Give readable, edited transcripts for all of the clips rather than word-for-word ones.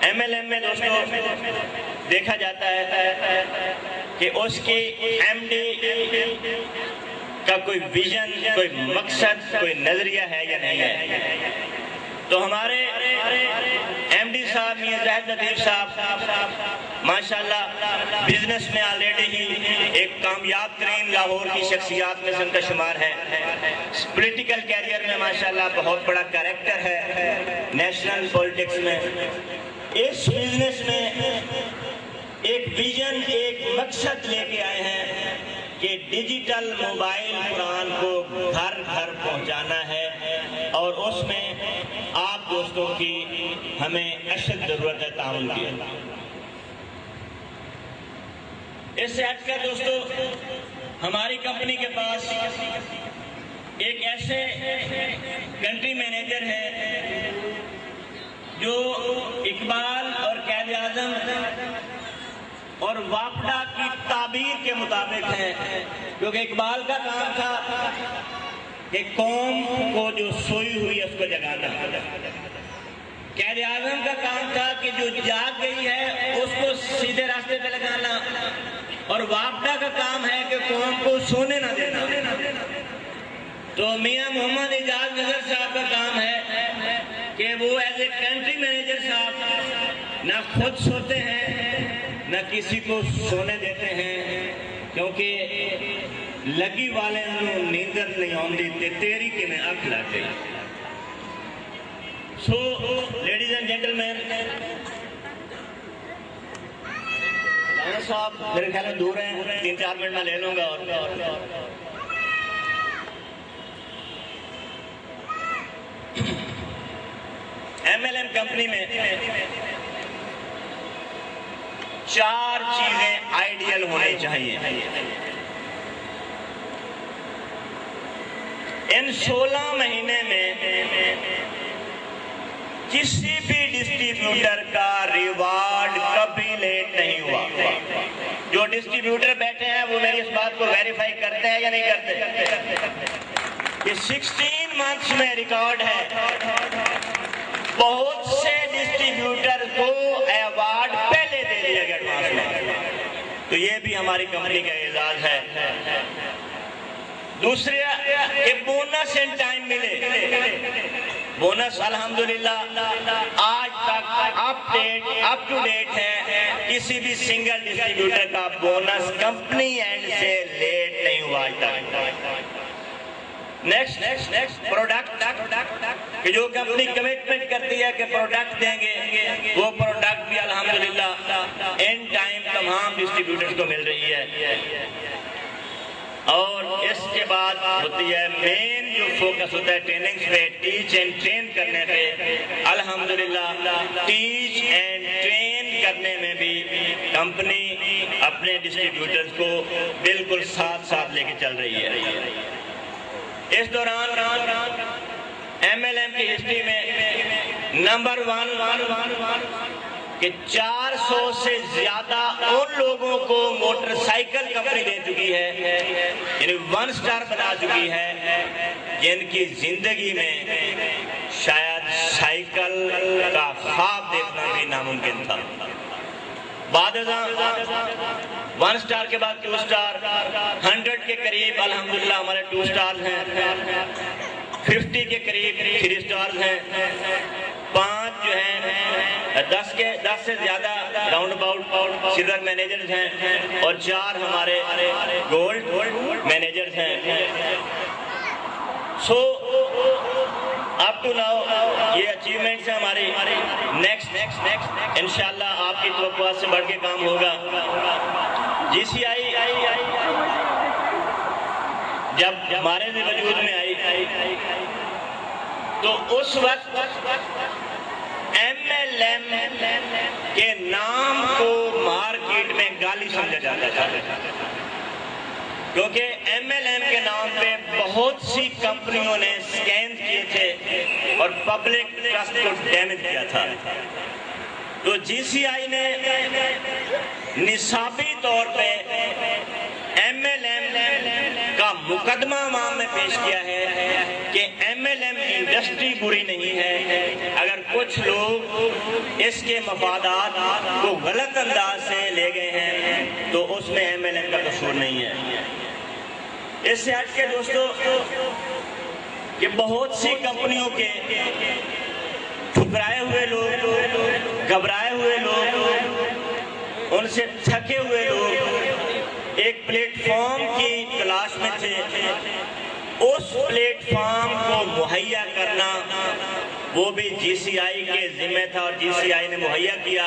M L M میں دوستوں دیکھا جاتا ہے کہ اس کی ایم ڈی کا کوئی ویژن، کوئی مقصد، کوئی نظریہ ہے یا نہیں ہے۔ تو ہمارے ایم ڈی صاحب میاں زاہد لطیف صاحب ماشاءاللہ بزنس میں آلریڈی ہی ایک کامیاب ترین لاہور کی شخصیات میں سے ان کا شمار ہے۔ پولیٹیکل کیریئر میں ماشاءاللہ بہت بڑا کریکٹر ہے نیشنل پولیٹکس میں۔ اس بزنس میں ایک ویژن، ایک مقصد لے کے آئے ہیں کہ ڈیجیٹل موبائل قرآن کو گھر گھر پہنچانا ہے، اور اس میں آپ دوستوں کی ہمیں اشد ضرورت ہے تعاون کی۔ اس سے ہٹ کر دوستوں ہماری کمپنی کے پاس ایک ایسے کنٹری مینیجر ہے جو اقبال اور قائد اعظم اور واپڈا کی تعبیر کے مطابق ہے، کیونکہ اقبال کا کام تھا کہ قوم کو جو سوئی ہوئی ہے اس کو جگانا، قائد اعظم کا کام تھا کہ جو جاگ گئی ہے اس کو سیدھے راستے پہ لگانا، اور واپڈا کا کام ہے کہ قوم کو سونے نہ دینا۔ تو میاں محمد اعجاز نظر صاحب کا کام ہے کہ وہ ایز اے کنٹری مینیجر صاحب نہ خود سوتے ہیں نہ کسی کو سونے دیتے ہیں، کیونکہ لگی والے نیندر نہیں آندی تے تیری کی میں اکھ لگ گئی۔ سو لیڈیز اینڈ جینٹل مین، رانا صاحب میرے خیال میں دور ہیں، 3-4 منٹ میں لے لوں گا۔ اور ایم ایل ایم کمپنی میں 4 چیزیں آئیڈیل ہونی چاہیے۔ ان 16 مہینے میں کسی بھی ڈسٹریبیوٹر کا ریوارڈ کبھی لیٹ نہیں ہوا۔ جو ڈسٹریبیوٹر بیٹھے ہیں وہ میری اس بات کو ویریفائی کرتے ہیں یا نہیں کرتے کہ 16 منتھس میں ریکارڈ ہے بہت سے ڈسٹریبیوٹر کو ایوارڈ پہلے دے دیا گیا ایڈوانس میں، تو یہ بھی ہماری کمپنی کا اعزاز ہے۔ دوسرے کہ بونس ان ٹائم ملے، بونس الحمدللہ آج تک اپ ٹو ڈیٹ ہے، کسی بھی سنگل ڈسٹریبیوٹر کا بونس کمپنی اینڈ سے لیٹ نہیں ہوا آج تک۔ نیکسٹ پروڈکٹ، کہ جو کمپنی کمٹمنٹ کرتی ہے کہ پروڈکٹ دیں گے، وہ پروڈکٹ بھی الحمدللہ ان ٹائم تمام ڈسٹریبیوٹرز کو مل رہی ہے۔ اور اس کے بعد ہوتی ہے مین جو فوکس ہوتا ہے ٹریننگز پہ، ٹیچ اینڈ ٹرین کرنے پہ۔ الحمدللہ ٹیچ اینڈ ٹرین کرنے میں بھی کمپنی اپنے ڈسٹریبیوٹرز کو بالکل ساتھ لے کے چل رہی ہے۔ اس دوران ایم ایل ایم کی ہسٹری میں نمبر 1 کہ 400 سے زیادہ ان لوگوں کو موٹر سائیکل کمپنی دے چکی ہے، یعنی 1 سٹار بنا چکی ہے، جن کی زندگی میں شاید سائیکل کا خواب دیکھنا بھی ناممکن تھا۔ بعد ازاں 1 سٹار کے بعد 2 سٹار، 100 کے قریب الحمدللہ ہمارے 2 سٹارز ہیں، 50 کے قریب 3 سٹارز ہیں، 5 جو ہیں 10 سے زیادہ راؤنڈ اباؤٹ سلور مینیجرز ہیں، اور 4 ہمارے گولڈ مینیجرز ہیں۔ سو اپ ٹو ناؤ یہ اچیومنٹس ہیں ہماری۔ نیکسٹ انشاءاللہ آپ کی توقعات سے بڑھ کے کام ہوگا۔ جی سی آئی جب ہمارے وجود میں آئی تو اس وقت ایم ایل ایم کے نام کو مارکیٹ میں گالی سمجھا جاتا تھا، کیونکہ ایم ایل ایم کے نام پہ بہت سی کمپنیوں نے سکین کیے تھے اور پبلک ٹرسٹ کو ڈیمیج کیا تھا۔ تو جی سی آئی نے نصابی طور پہ ایم ایل ایم کا مقدمہ عوام میں پیش کیا ہے کہ ایم ایل MLM انڈسٹری بری نہیں ہے، اگر کچھ لوگ اس کے مفادات کو غلط انداز سے لے گئے ہیں تو اس میں MLM کا قصور نہیں ہے۔ اس سے ہٹ کے دوستو کہ بہت سی کمپنیوں کے ٹھکرائے ہوئے لوگ، گھبرائے ہوئے لوگ، ان سے تھکے ہوئے لوگ ایک پلیٹ فارم کی تلاش میں تھے، اس پلیٹ فارم کو مہیا کرنا وہ بھی GCI کے ذمہ تھا اور GCI نے مہیا کیا۔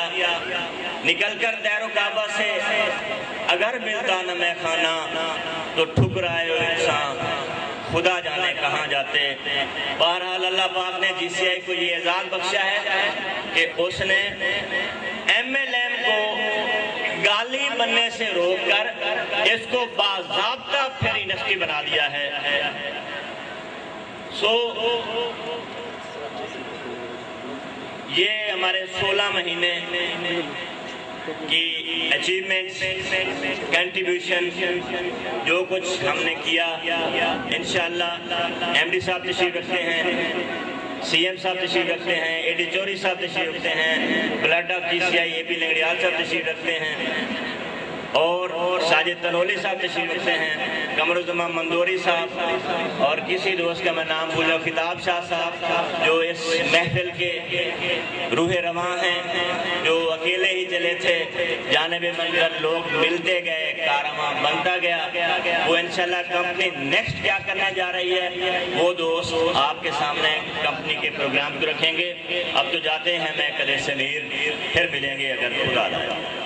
نکل کر دیر و کعبہ سے اگر ملتا نہ میں کھانا تو ٹھکرائے ہوئے انسان خدا جانے کہاں جاتے۔ بہرحال اللہ پاک نے GCI کو یہ اعزاز بخشا ہے کہ اس نے MLM کو گالی بننے سے روک کر اس کو باضابطہ پھر انڈسٹری بنا دیا ہے۔ یہ ہمارے 16 مہینے کی اچیومنٹس، کنٹریبیوشن، جو کچھ ہم نے کیا، انشاءاللہ MD صاحب تشریف رکھتے ہیں، CM صاحب تشریف رکھتے ہیں، AD چوری صاحب تشریف رکھتے ہیں، بلڈ آف GCI AP لنگڑیال صاحب تشریف رکھتے ہیں، اور ساجد تنولی صاحب تشریف رکھتے ہیں، قمر الزمان مندوری صاحب، اور کسی دوست کا میں نام بھولا، خطاب شاہ صاحب جو اس محفل کے روح رواں ہیں، جو اکیلے ہی چلے تھے، جانب منظر لوگ ملتے گئے، کارواں بنتا گیا۔ وہ انشاءاللہ کمپنی نیکسٹ کیا کرنے جا رہی ہے وہ دوست آپ کے سامنے کمپنی کے پروگرام کو رکھیں گے۔ اب تو جاتے ہیں، میں قدر سمیر، پھر ملیں گے اگر خدا لائے۔